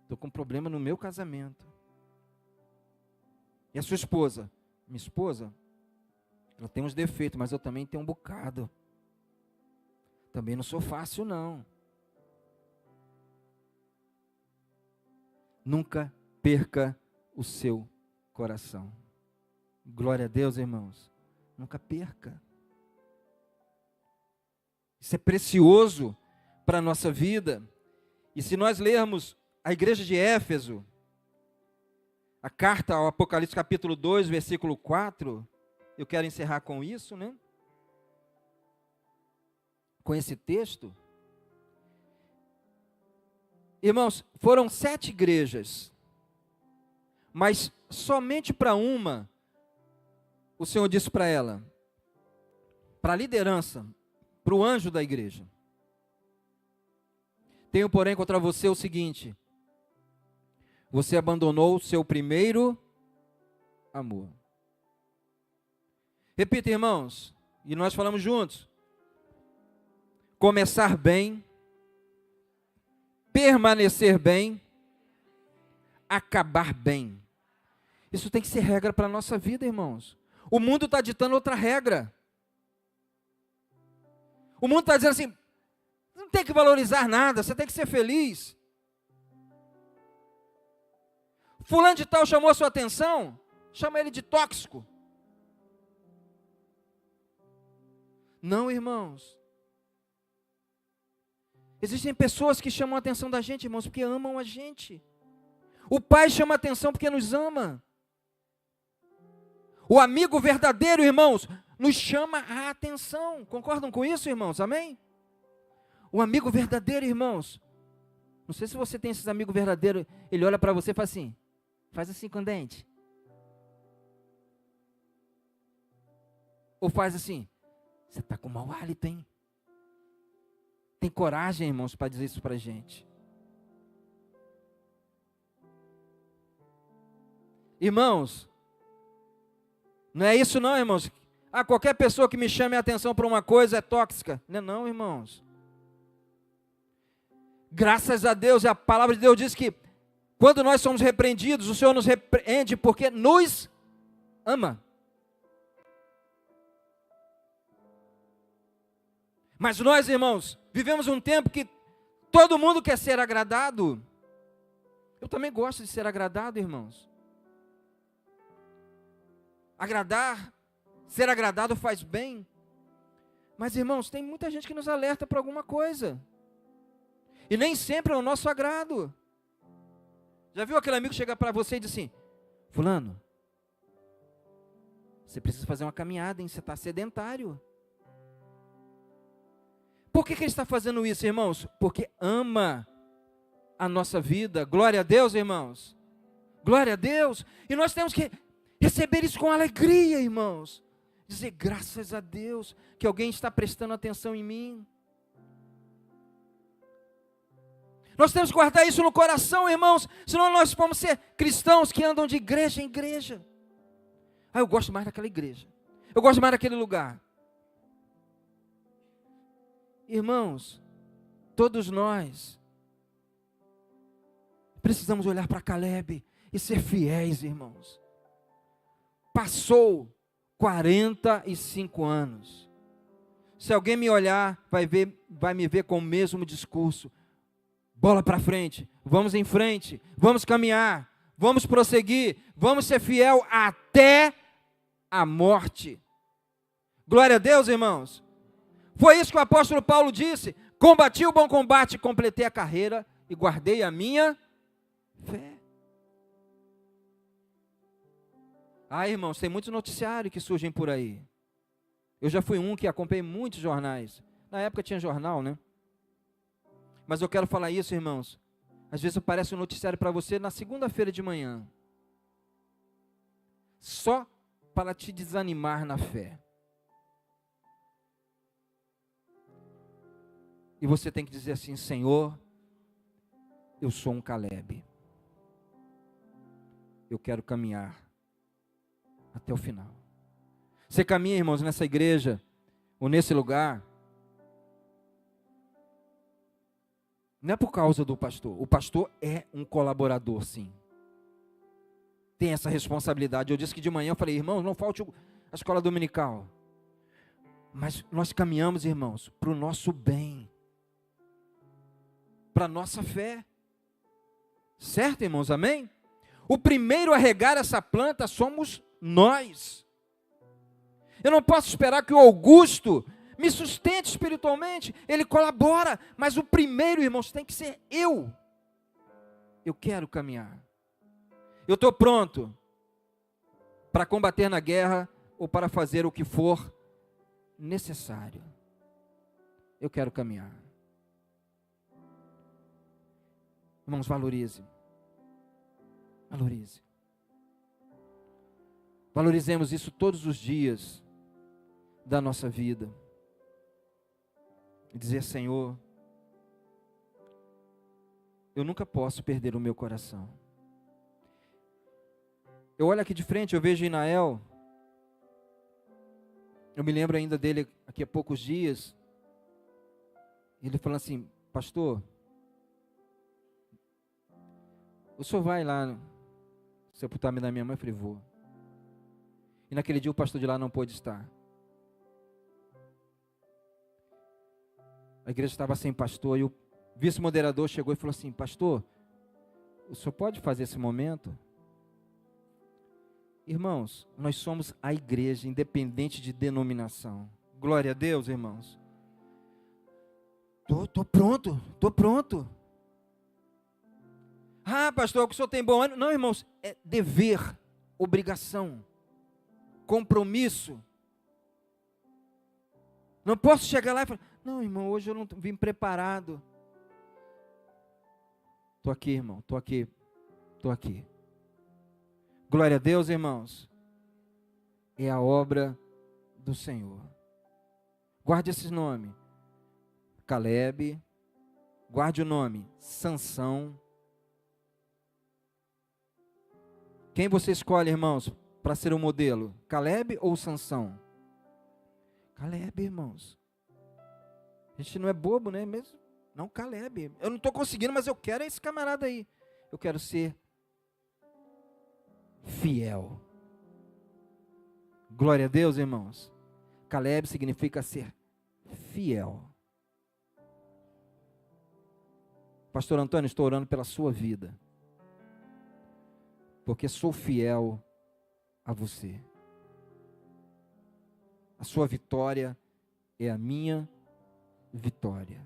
Estou com um problema no meu casamento. E a sua esposa? Minha esposa, ela tem uns defeitos, mas eu também tenho um bocado. Também não sou fácil, não. Nunca perca o seu coração. Glória a Deus, irmãos. Nunca perca. Isso é precioso para a nossa vida. E se nós lermos a igreja de Éfeso, a carta ao Apocalipse capítulo 2, versículo 4, eu quero encerrar com isso, né? Com esse texto. Irmãos, foram 7 igrejas, mas somente para uma, o Senhor disse para ela, para a liderança, para o anjo da igreja: tenho, porém, contra você o seguinte: você abandonou o seu primeiro amor. Repita, irmãos, e nós falamos juntos: começar bem, permanecer bem, acabar bem. Isso tem que ser regra para a nossa vida, irmãos. O mundo está ditando outra regra. O mundo está dizendo assim, não tem que valorizar nada, você tem que ser feliz. Fulano de tal chamou a sua atenção, chama ele de tóxico. Não, irmãos. Existem pessoas que chamam a atenção da gente, irmãos, porque amam a gente. O Pai chama a atenção porque nos ama. O amigo verdadeiro, irmãos, nos chama a atenção. Concordam com isso, irmãos? Amém? O amigo verdadeiro, irmãos. Não sei se você tem esses amigos verdadeiros. Ele olha para você e faz assim com o dente. Ou faz assim, você está com mau hálito, hein? Tem coragem, irmãos, para dizer isso para a gente. Irmãos, não é isso não, irmãos. Qualquer pessoa que me chame a atenção para uma coisa é tóxica. Não é não, irmãos. Graças a Deus, a palavra de Deus diz que quando nós somos repreendidos, o Senhor nos repreende porque nos ama. Mas nós, irmãos, vivemos um tempo que todo mundo quer ser agradado. Eu também gosto de ser agradado, irmãos. Agradar, ser agradado faz bem. Mas, irmãos, tem muita gente que nos alerta para alguma coisa. E nem sempre é o nosso agrado. Já viu aquele amigo chegar para você e dizer assim, fulano, você precisa fazer uma caminhada, hein? Você está sedentário. Por que ele está fazendo isso, irmãos? Porque ama a nossa vida. Glória a Deus, irmãos. Glória a Deus. E nós temos que receber isso com alegria, irmãos. Dizer, graças a Deus, que alguém está prestando atenção em mim. Nós temos que guardar isso no coração, irmãos. Senão nós vamos ser cristãos que andam de igreja em igreja. Eu gosto mais daquela igreja. Eu gosto mais daquele lugar. Irmãos, Todos nós precisamos olhar para Caleb e ser fiéis, irmãos. Passou 45 anos. Se alguém me olhar, vai me ver com o mesmo discurso. Bola para frente, vamos em frente, vamos caminhar, vamos prosseguir, vamos ser fiel até a morte. Glória a Deus, irmãos. Foi isso que o apóstolo Paulo disse: combati o bom combate, completei a carreira e guardei a minha fé. Irmãos, tem muitos noticiários que surgem por aí. Eu já fui um que acompanhei muitos jornais. Na época tinha jornal, né? Mas eu quero falar isso, irmãos. Às vezes aparece um noticiário para você na segunda-feira de manhã. Só para te desanimar na fé. E você tem que dizer assim: Senhor, eu sou um Caleb. Eu quero caminhar até o final. Você caminha, irmãos, nessa igreja, ou nesse lugar, não é por causa do pastor. O pastor é um colaborador, sim. Tem essa responsabilidade. Eu disse que de manhã eu falei: irmãos, não falte a escola dominical. Mas nós caminhamos, irmãos, para o nosso bem, para a nossa fé. Certo, irmãos? Amém? O primeiro a regar essa planta somos nós. Eu não posso esperar que o Augusto me sustente espiritualmente. Ele colabora, mas o primeiro, irmãos, tem que ser eu. Eu quero caminhar. Eu estou pronto para combater na guerra ou para fazer o que for necessário. Eu quero caminhar. Irmãos, valorize. Valorize. Valorizemos isso todos os dias da nossa vida. E dizer: Senhor, eu nunca posso perder o meu coração. Eu olho aqui de frente, eu vejo Inael. Eu me lembro ainda dele aqui há poucos dias. Ele falando assim: pastor, o senhor vai lá sepultar da minha mãe? Eu falei: vou. E naquele dia o pastor de lá não pôde estar. A igreja estava sem pastor e o vice-moderador chegou e falou assim: pastor, o senhor pode fazer esse momento? Irmãos, nós somos a igreja, independente de denominação. Glória a Deus, irmãos. Tô pronto. Pastor, o senhor tem bom ânimo? Não, irmãos, é dever, obrigação, compromisso. Não posso chegar lá e falar: não, irmão, hoje eu não vim preparado. Estou aqui, irmão, estou aqui. Glória a Deus, irmãos. É a obra do Senhor. Guarde esses nomes: Caleb. Guarde o nome Sansão. Quem você escolhe, irmãos, para ser o modelo? Caleb ou Sansão? Caleb, irmãos. A gente não é bobo, né? Mesmo? Não, Caleb. Eu não estou conseguindo, mas eu quero esse camarada aí. Eu quero ser fiel. Glória a Deus, irmãos. Caleb significa ser fiel. Pastor Antônio, estou orando pela sua vida, porque sou fiel a você. A sua vitória é a minha vitória.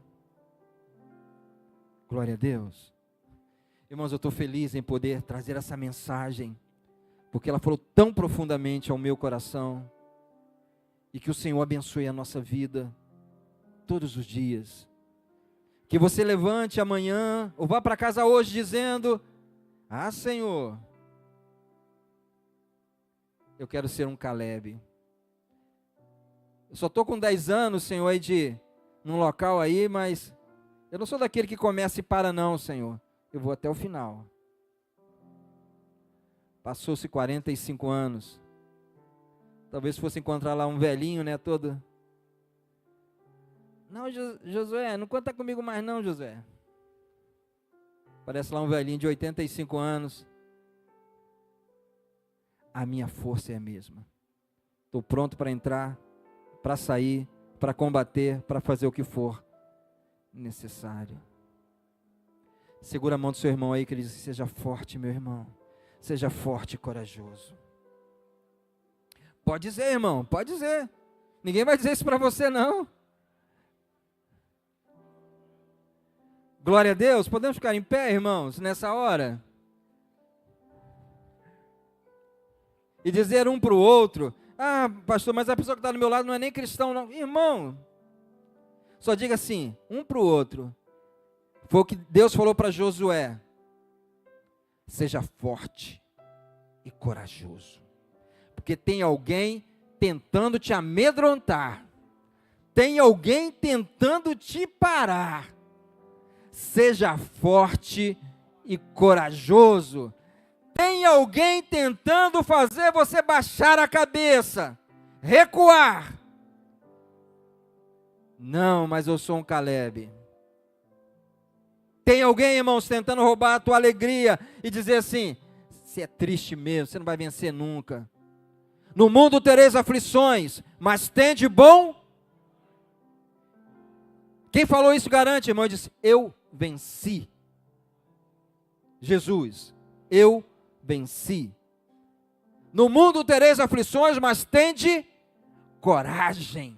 Glória a Deus. Irmãos, eu estou feliz em poder trazer essa mensagem, porque ela falou tão profundamente ao meu coração, e que o Senhor abençoe a nossa vida todos os dias. Que você levante amanhã, ou vá para casa hoje dizendo: Senhor, eu quero ser um Caleb. Eu só estou com 10 anos, Senhor, aí num local aí, mas eu não sou daquele que começa e para não, Senhor. Eu vou até o final. Passou-se 45 anos. Talvez fosse encontrar lá um velhinho, né, todo. Não, Josué, não conta comigo mais não, Josué. Parece lá um velhinho de 85 anos. A minha força é a mesma. Estou pronto para entrar, para sair, para combater, para fazer o que for necessário. Segura a mão do seu irmão aí, que ele diz: seja forte, meu irmão. Seja forte e corajoso. Pode dizer, irmão, pode dizer. Ninguém vai dizer isso para você, não. Glória a Deus. Podemos ficar em pé, irmãos, nessa hora? E dizer um para o outro: ah, pastor, mas a pessoa que está do meu lado não é nem cristão, não. Irmão, só diga assim, um para o outro. Foi o que Deus falou para Josué: seja forte e corajoso. Porque tem alguém tentando te amedrontar. Tem alguém tentando te parar. Seja forte e corajoso. Tem alguém tentando fazer você baixar a cabeça, recuar. Não, mas eu sou um Caleb. Tem alguém, irmãos, tentando roubar a tua alegria e dizer assim: você é triste mesmo, você não vai vencer nunca. No mundo tereis aflições, mas tende bom. Quem falou isso garante, irmão, disse: eu venci. Jesus, eu venci. No mundo tereis aflições, mas tende coragem.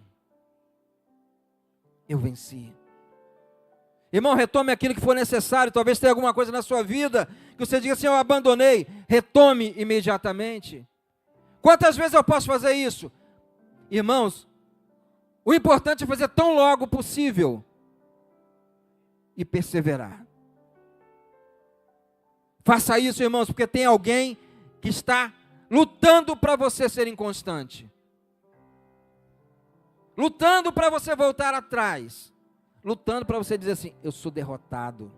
Eu venci. Irmão, retome aquilo que for necessário. Talvez tenha alguma coisa na sua vida que você diga assim: eu abandonei. Retome imediatamente. Quantas vezes eu posso fazer isso? Irmãos, o importante é fazer tão logo possível e perseverar. Faça isso, irmãos, porque tem alguém que está lutando para você ser inconstante. Lutando para você voltar atrás. Lutando para você dizer assim: eu sou derrotado.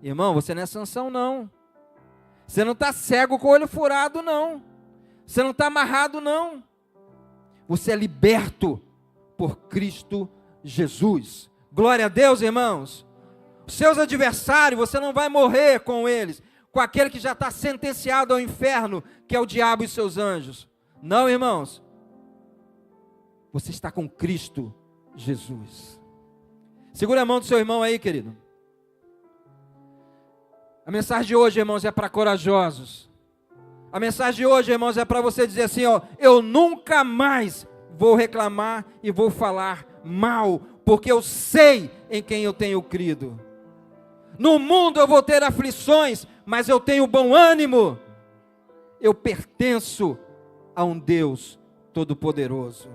Irmão, você não é Sansão, não. Você não está cego com o olho furado, não. Você não está amarrado, não. Você é liberto por Cristo Jesus. Glória a Deus, irmãos. Os seus adversários, você não vai morrer com eles, com aquele que já está sentenciado ao inferno, que é o diabo e seus anjos. Não, irmãos. Você está com Cristo Jesus. Segura a mão do seu irmão aí, querido. A mensagem de hoje, irmãos, é para corajosos. A mensagem de hoje, irmãos, é para você dizer assim: ó, eu nunca mais vou reclamar e vou falar mal, porque eu sei em quem eu tenho crido. No mundo eu vou ter aflições, mas eu tenho bom ânimo. Eu pertenço a um Deus Todo-Poderoso.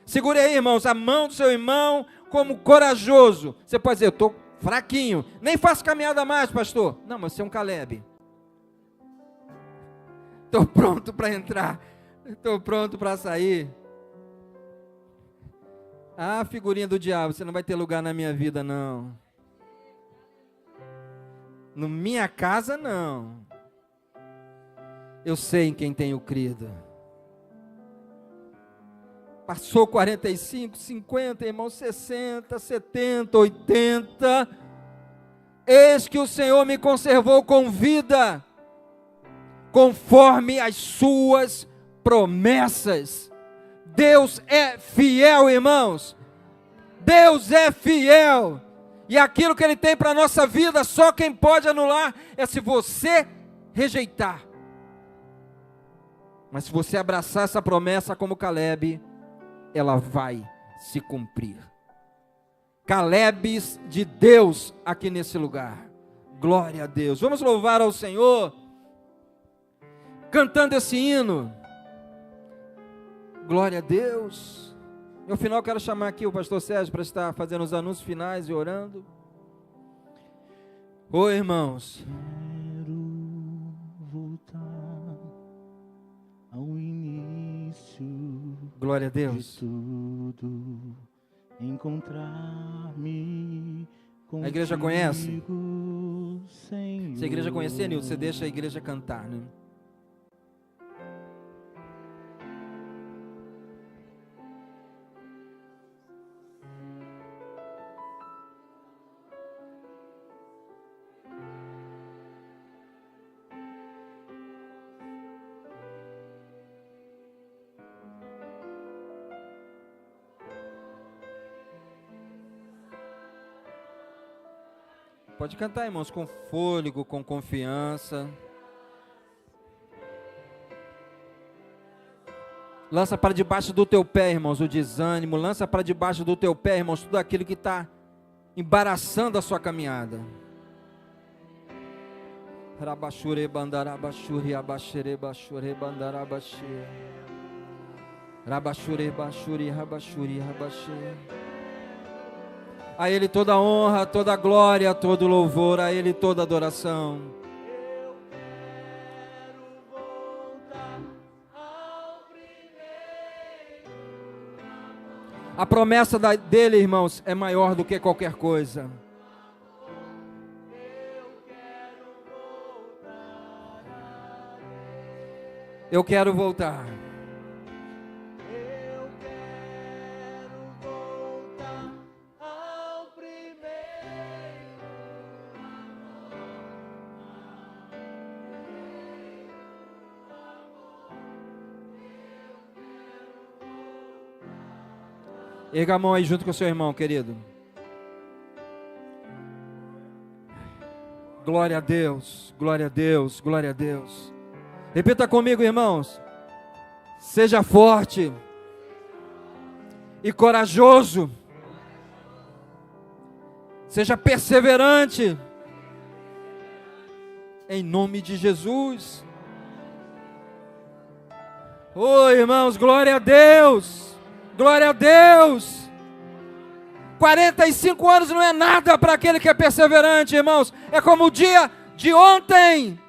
Segure aí, irmãos, a mão do seu irmão como corajoso. Você pode dizer: eu estou fraquinho, nem faço caminhada mais, pastor. Não, mas você é um Caleb. Estou pronto para entrar, estou pronto para sair. Ah, figurinha do diabo, você não vai ter lugar na minha vida, não. Na minha casa, não. Eu sei em quem tenho crido. Passou 45, 50, irmão, 60, 70, 80. Eis que o Senhor me conservou com vida, conforme as suas promessas. Deus é fiel, irmãos. Deus é fiel. E aquilo que Ele tem para a nossa vida, só quem pode anular é se você rejeitar. Mas se você abraçar essa promessa como Caleb, ela vai se cumprir. Calebes de Deus aqui nesse lugar. Glória a Deus. Vamos louvar ao Senhor, cantando esse hino. Glória a Deus. No final quero chamar aqui o pastor Sérgio para estar fazendo os anúncios finais e orando. Oi, irmãos. Quero voltar ao início. Glória a Deus. De tudo, encontrar-me contigo, A igreja conhece? Senhor. Se a igreja conhecer, Nilson, você deixa a igreja cantar, né? Pode cantar, irmãos, com fôlego, com confiança. Lança para debaixo do teu pé, irmãos, o desânimo. Lança para debaixo do teu pé, irmãos, tudo aquilo que está embaraçando a sua caminhada. Rabachure bandarabachure abaxere bachure bandarabaxê. Rabachure bachure rabachure rabaxê. A Ele toda honra, toda glória, todo louvor, a Ele toda adoração. A promessa dele, irmãos, é maior do que qualquer coisa. Eu quero voltar. Eu quero voltar ao primeiro amor. Erga a mão aí junto com o seu irmão, querido. Glória a Deus, glória a Deus, glória a Deus. Repita comigo, irmãos. Seja forte e corajoso. Seja perseverante. Em nome de Jesus. Irmãos, glória a Deus. Glória a Deus. 45 anos não é nada para aquele que é perseverante, irmãos. É como o dia de ontem.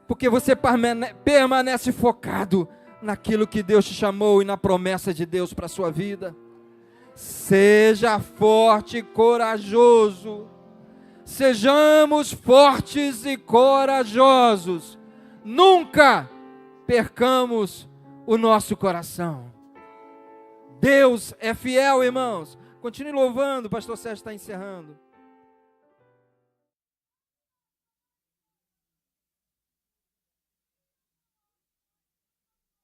Porque você permanece focado naquilo que Deus te chamou e na promessa de Deus para a sua vida. Seja forte e corajoso. Sejamos fortes e corajosos. Nunca percamos o nosso coração. Deus é fiel, irmãos. Continue louvando, o pastor Sérgio está encerrando.